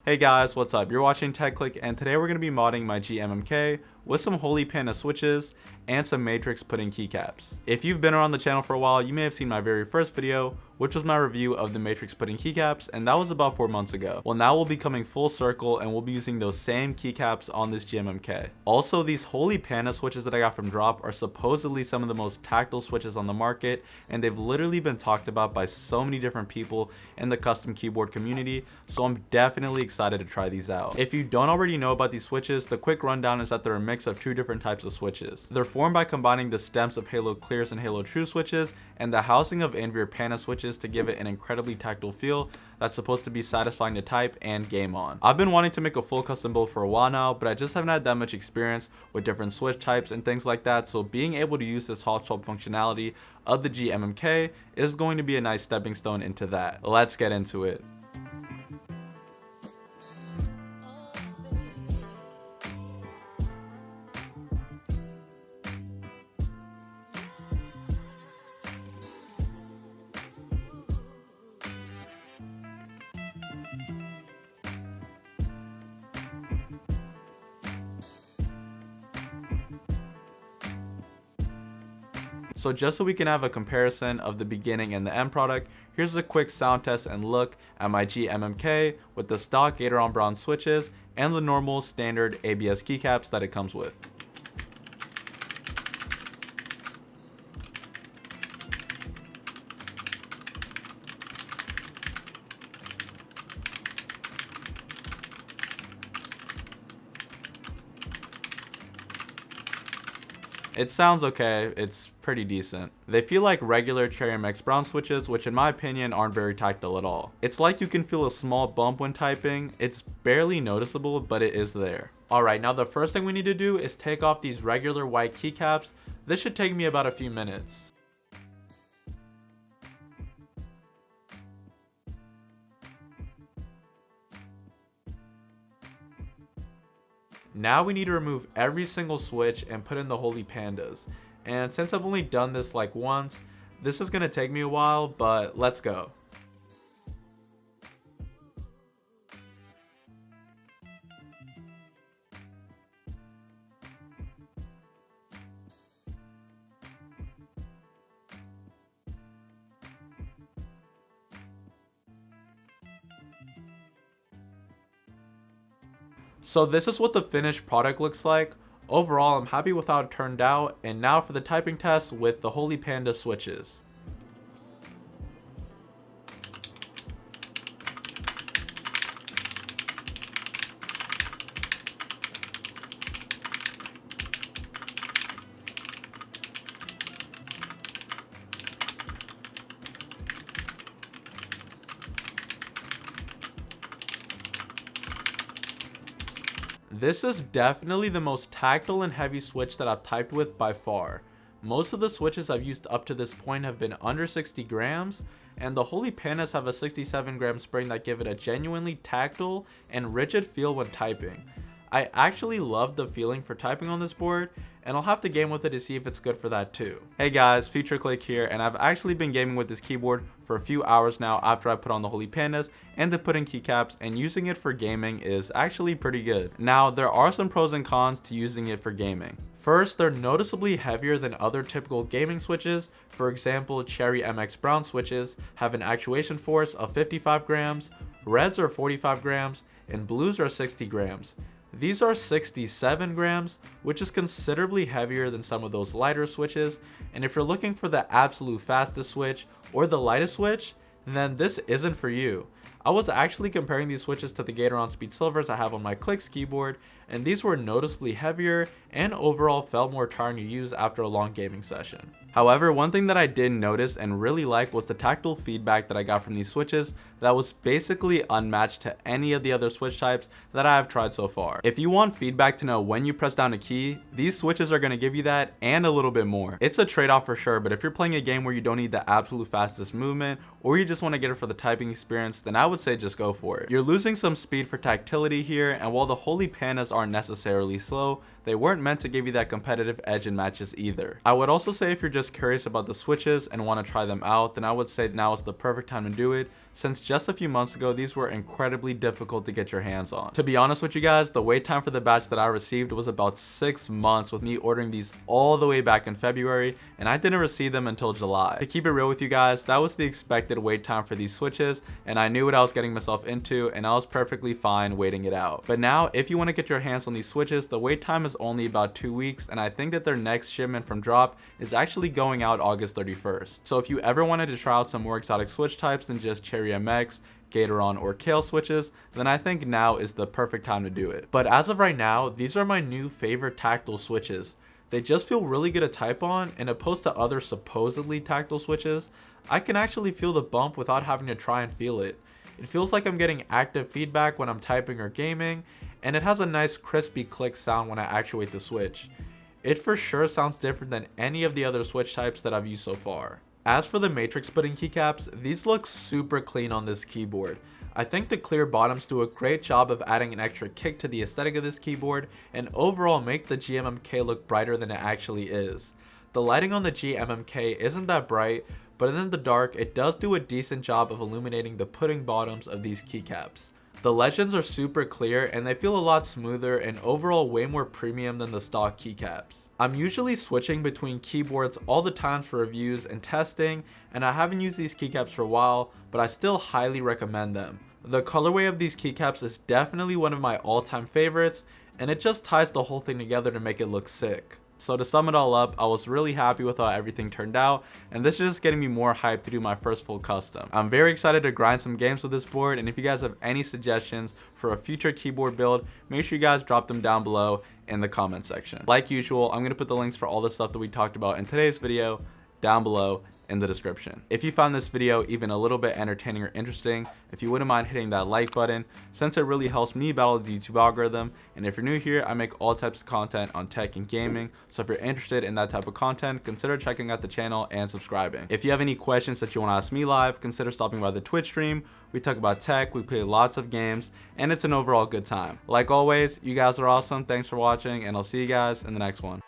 Hey guys, what's up? You're watching Clique, and today we're going to be modding my GMMK with some Holy Panda switches and some matrix pudding keycaps. If you've been around the channel for a while, you may have seen my very first video, which was my review of the matrix pudding keycaps, and that was about 4 months ago. Well, now we'll be coming full circle and we'll be using those same keycaps on this GMMK. Also, these Holy Panda switches that I got from Drop are supposedly some of the most tactile switches on the market, and they've literally been talked about by so many different people in the custom keyboard community, so I'm definitely excited to try these out. If you don't already know about these switches, the quick rundown is that they're a mix of two different types of switches. They're formed by combining the stems of Halo Clears and Halo True switches and the housing of Envier Panda switches to give it an incredibly tactile feel that's supposed to be satisfying to type and game on. I've been wanting to make a full custom build for a while now, but I just haven't had that much experience with different switch types and things like that, so being able to use this hot swap functionality of the GMMK is going to be a nice stepping stone into that. Let's get into it. So just so we can have a comparison of the beginning and the end product, here's a quick sound test and look at my GMMK with the stock Gateron bronze switches and the normal standard ABS keycaps that it comes with. It sounds okay, it's pretty decent. They feel like regular GMMK brown switches, which in my opinion aren't very tactile at all. It's like you can feel a small bump when typing. It's barely noticeable, but it is there. Alright, now the first thing we need to do is take off these regular white keycaps. This should take me about a few minutes. Now we need to remove every single switch and put in the Holy Pandas. And since I've only done this like once, this is going to take me a while, but let's go. So this is what the finished product looks like. Overall, I'm happy with how it turned out, and now for the typing test with the Holy Panda switches. This is definitely the most tactile and heavy switch that I've typed with by far. Most of the switches I've used up to this point have been under 60 grams, and the Holy Pandas have a 67 gram spring that give it a genuinely tactile and rigid feel when typing. I actually love the feeling for typing on this board, and I'll have to game with it to see if it's good for that too. Hey guys, Future Clique here, and I've actually been gaming with this keyboard for a few hours now after I put on the Holy Pandas and the pudding keycaps, and using it for gaming is actually pretty good. Now, there are some pros and cons to using it for gaming. First, they're noticeably heavier than other typical gaming switches. For example, Cherry MX Brown switches have an actuation force of 55 grams, reds are 45 grams, and blues are 60 grams. These are 67 grams, which is considerably heavier than some of those lighter switches, and if you're looking for the absolute fastest switch or the lightest switch, then this isn't for you. I was actually comparing these switches to the Gateron Speed Silvers I have on my Clique's keyboard, and these were noticeably heavier and overall felt more tiring to use after a long gaming session. However, one thing that I did notice and really like was the tactile feedback that I got from these switches that was basically unmatched to any of the other switch types that I have tried so far. If you want feedback to know when you press down a key, these switches are going to give you that and a little bit more. It's a trade-off for sure, but if you're playing a game where you don't need the absolute fastest movement, or you just want to get it for the typing experience, then I would say just go for it. You're losing some speed for tactility here, and while the Holy Pandas aren't necessarily slow, they weren't meant to give you that competitive edge in matches either. I would also say if you're just curious about the switches and want to try them out, then I would say now is the perfect time to do it, since just a few months ago these were incredibly difficult to get your hands on. To be honest with you guys, the wait time for the batch that I received was about 6 months, with me ordering these all the way back in February, and I didn't receive them until July. To keep it real with you guys, that was the expected wait time for these switches, and I knew what I was getting myself into, and I was perfectly fine waiting it out. But now, if you want to get your hands on these switches, the wait time is only about 2 weeks, and I think that their next shipment from drop is actually going out August 31st. So if you ever wanted to try out some more exotic switch types than just Cherry MX, Gatoron, or Kale switches, then I think now is the perfect time to do it. But as of right now, these are my new favorite tactile switches. They just feel really good to type on, and opposed to other supposedly tactile switches, I can actually feel the bump without having to try and feel it. It feels like I'm getting active feedback when I'm typing or gaming, and it has a nice crispy click sound when I actuate the switch. It for sure sounds different than any of the other switch types that I've used so far. As for the matrix splitting keycaps, these look super clean on this keyboard. I think the clear bottoms do a great job of adding an extra kick to the aesthetic of this keyboard, and overall make the GMMK look brighter than it actually is. The lighting on the GMMK isn't that bright, but in the dark it does do a decent job of illuminating the pudding bottoms of these keycaps. The legends are super clear, and they feel a lot smoother and overall way more premium than the stock keycaps. I'm usually switching between keyboards all the time for reviews and testing, and I haven't used these keycaps for a while, but I still highly recommend them. The colorway of these keycaps is definitely one of my all-time favorites, and it just ties the whole thing together to make it look sick. So to sum it all up, I was really happy with how everything turned out, and this is just getting me more hyped to do my first full custom. I'm very excited to grind some games with this board, and if you guys have any suggestions for a future keyboard build, make sure you guys drop them down below in the comment section. Like usual, I'm going to put the links for all the stuff that we talked about in today's video down below in the description. If you found this video even a little bit entertaining or interesting, if you wouldn't mind hitting that like button, since it really helps me battle the YouTube algorithm. And if you're new here, I make all types of content on tech and gaming, so if you're interested in that type of content, consider checking out the channel and subscribing. If you have any questions that you want to ask me live, consider stopping by the Twitch stream. We talk about tech, we play lots of games, and it's an overall good time. Like always, you guys are awesome. Thanks for watching, and I'll see you guys in the next one.